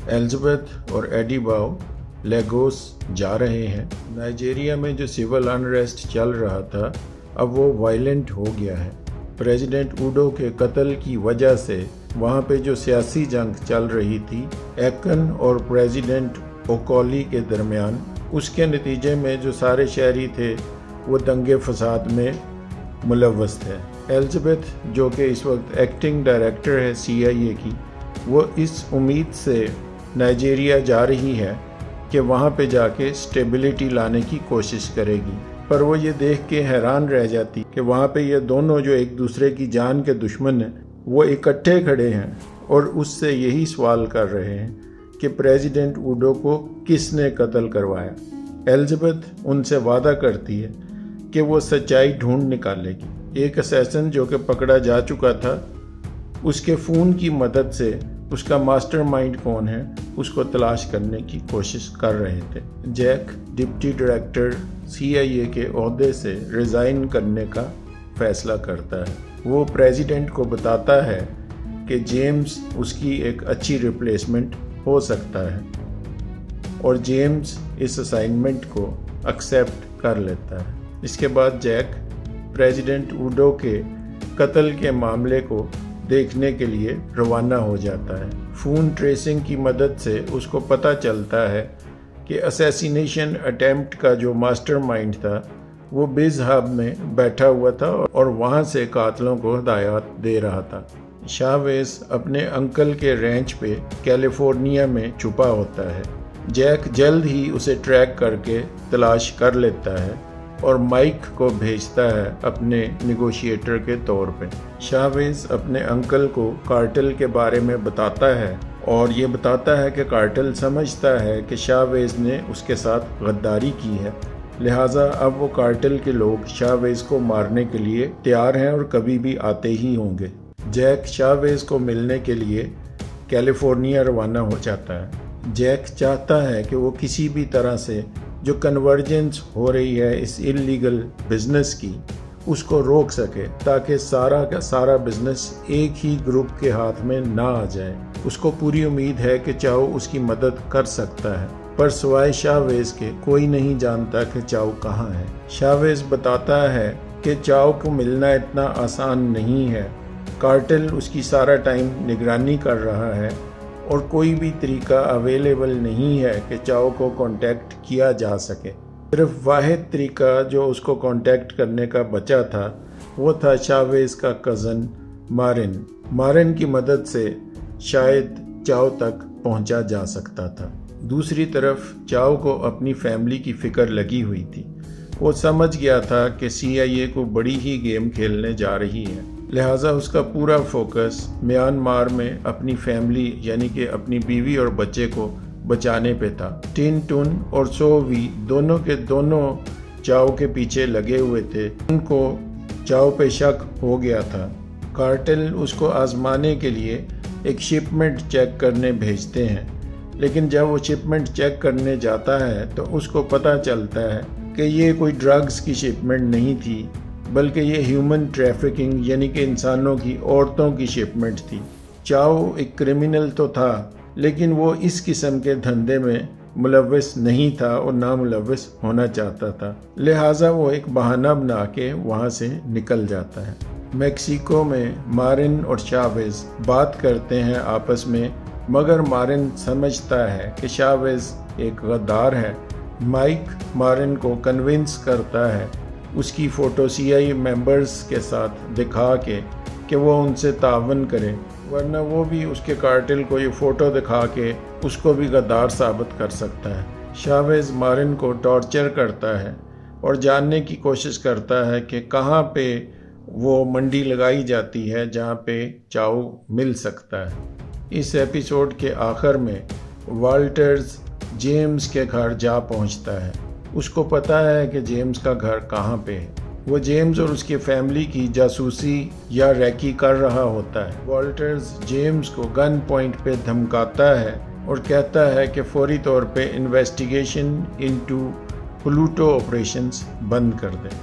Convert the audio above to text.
Elizabeth اور ایڈی باؤ لیگوس جا رہے ہیں۔ نائجیریا میں جو سول انریسٹ چل رہا تھا اب وہ وائلنٹ ہو گیا ہے۔ پریزیڈنٹ اوڈو کے قتل کی وجہ سے وہاں پہ جو سیاسی جنگ چل رہی تھی ایکن اور پریزیڈنٹ اوکولی کے درمیان، اس کے نتیجے میں جو سارے شہری تھے وہ دنگے فساد میں ملوث تھے۔ الزبتھ جو کہ اس وقت ایکٹنگ ڈائریکٹر ہے CIA کی، وہ اس امید سے نائجیریا جا رہی ہے کہ وہاں پہ جا کے اسٹیبلٹی لانے کی کوشش کرے گی، پر وہ یہ دیکھ کے حیران رہ جاتی کہ وہاں پہ یہ دونوں جو ایک دوسرے کی جان کے دشمن ہیں وہ اکٹھے کھڑے ہیں اور اس سے یہی سوال کر رہے ہیں کہ پریزیڈنٹ اوڈو کو کس نے قتل کروایا۔ الزبتھ ان سے وعدہ کرتی ہے کہ وہ سچائی ڈھونڈ نکالے گی۔ ایک اسیسن جو کہ پکڑا جا چکا تھا، اس کے فون کی مدد سے اس کا ماسٹر مائنڈ کون ہے اس کو تلاش کرنے کی کوشش کر رہے تھے۔ جیک ڈپٹی ڈائریکٹر CIA کے عہدے سے ریزائن کرنے کا فیصلہ کرتا ہے۔ وہ پریزیڈنٹ کو بتاتا ہے کہ جیمز اس کی ایک اچھی ریپلیسمنٹ ہو سکتا ہے، اور جیمز اس اسائنمنٹ کو ایکسیپٹ کر لیتا ہے۔ اس کے بعد جیک پریزیڈنٹ اوڈو کے قتل کے معاملے کو دیکھنے کے لیے روانہ ہو جاتا ہے۔ فون ٹریسنگ کی مدد سے اس کو پتہ چلتا ہے کہ اسیسینیشن اٹیمپٹ کا جو ماسٹر مائنڈ تھا وہ بیز ہب میں بیٹھا ہوا تھا اور وہاں سے قاتلوں کو ہدایات دے رہا تھا۔ شاویز اپنے انکل کے رینچ پہ کیلیفورنیا میں چھپا ہوتا ہے۔ جیک جلد ہی اسے ٹریک کر کے تلاش کر لیتا ہے اور مائک کو بھیجتا ہے اپنے نیگوشیٹر کے طور پہ۔ شاویز اپنے انکل کو کارٹل کے بارے میں بتاتا ہے اور یہ بتاتا ہے کہ کارٹل سمجھتا ہے کہ شاویز نے اس کے ساتھ غداری کی ہے، لہٰذا اب وہ کارٹل کے لوگ شاویز کو مارنے کے لیے تیار ہیں اور کبھی بھی آتے ہی ہوں گے۔ جیک شاویز کو ملنے کے لیے کیلیفورنیا روانہ ہو جاتا ہے۔ جیک چاہتا ہے کہ وہ کسی بھی طرح سے جو کنورجنس ہو رہی ہے اس انلیگل بزنس کی اس کو روک سکے تاکہ سارا کا سارا بزنس ایک ہی گروپ کے ہاتھ میں نہ آ جائے۔ اس کو پوری امید ہے کہ چاؤ اس کی مدد کر سکتا ہے، پر سوائے شاویز کے کوئی نہیں جانتا کہ چاؤ کہاں ہے۔ شاویز بتاتا ہے کہ چاؤ کو ملنا اتنا آسان نہیں ہے، کارٹل اس کی سارا ٹائم نگرانی کر رہا ہے اور کوئی بھی طریقہ اویلیبل نہیں ہے کہ چاؤ کو کانٹیکٹ کیا جا سکے۔ صرف واحد طریقہ جو اس کو کانٹیکٹ کرنے کا بچا تھا وہ تھا شاویز کا کزن مارن کی مدد سے شاید چاؤ تک پہنچا جا سکتا تھا۔ دوسری طرف چاؤ کو اپنی فیملی کی فکر لگی ہوئی تھی۔ وہ سمجھ گیا تھا کہ CIA کو بڑی ہی گیم کھیلنے جا رہی ہے، لہٰذا اس کا پورا فوکس میانمار میں اپنی فیملی یعنی کہ اپنی بیوی اور بچے کو بچانے پہ تھا۔ ٹن ٹن اور سووی دونوں کے دونوں چاؤ کے پیچھے لگے ہوئے تھے۔ ان کو چاؤ پہ شک ہو گیا تھا۔ کارٹل اس کو آزمانے کے لیے ایک شپمنٹ چیک کرنے بھیجتے ہیں، لیکن جب وہ شپمنٹ چیک کرنے جاتا ہے تو اس کو پتہ چلتا ہے کہ یہ کوئی ڈرگز کی شپمنٹ نہیں تھی، بلکہ یہ ہیومن ٹریفکنگ یعنی کہ انسانوں کی عورتوں کی شپمنٹ تھی۔ چاؤ ایک کرمنل تو تھا، لیکن وہ اس قسم کے دھندے میں ملوث نہیں تھا اور نہ ملوث ہونا چاہتا تھا، لہٰذا وہ ایک بہانہ بنا کے وہاں سے نکل جاتا ہے۔ میکسیکو میں مارن اور شاویز بات کرتے ہیں آپس میں، مگر مارن سمجھتا ہے کہ شاویز ایک غدار ہے۔ مائک مارن کو کنونس کرتا ہے اس کی فوٹو CIA ممبرز کے ساتھ دکھا کے کہ وہ ان سے تعاون کرے، ورنہ وہ بھی اس کے کارٹل کو یہ فوٹو دکھا کے اس کو بھی غدار ثابت کر سکتا ہے۔ شاویز مارن کو ٹارچر کرتا ہے اور جاننے کی کوشش کرتا ہے کہ کہاں پہ وہ منڈی لگائی جاتی ہے جہاں پہ چاؤ مل سکتا ہے۔ اس ایپیسوڈ کے آخر میں والٹرز جیمز کے گھر جا پہنچتا ہے۔ اس کو پتہ ہے کہ جیمز کا گھر کہاں پہ ہے۔ وہ جیمز اور اس کی فیملی کی جاسوسی یا ریکی کر رہا ہوتا ہے۔ والٹرز جیمز کو گن پوائنٹ پہ دھمکاتا ہے اور کہتا ہے کہ فوری طور پہ انویسٹیگیشن انٹو پلوٹو آپریشنز بند کر دیں۔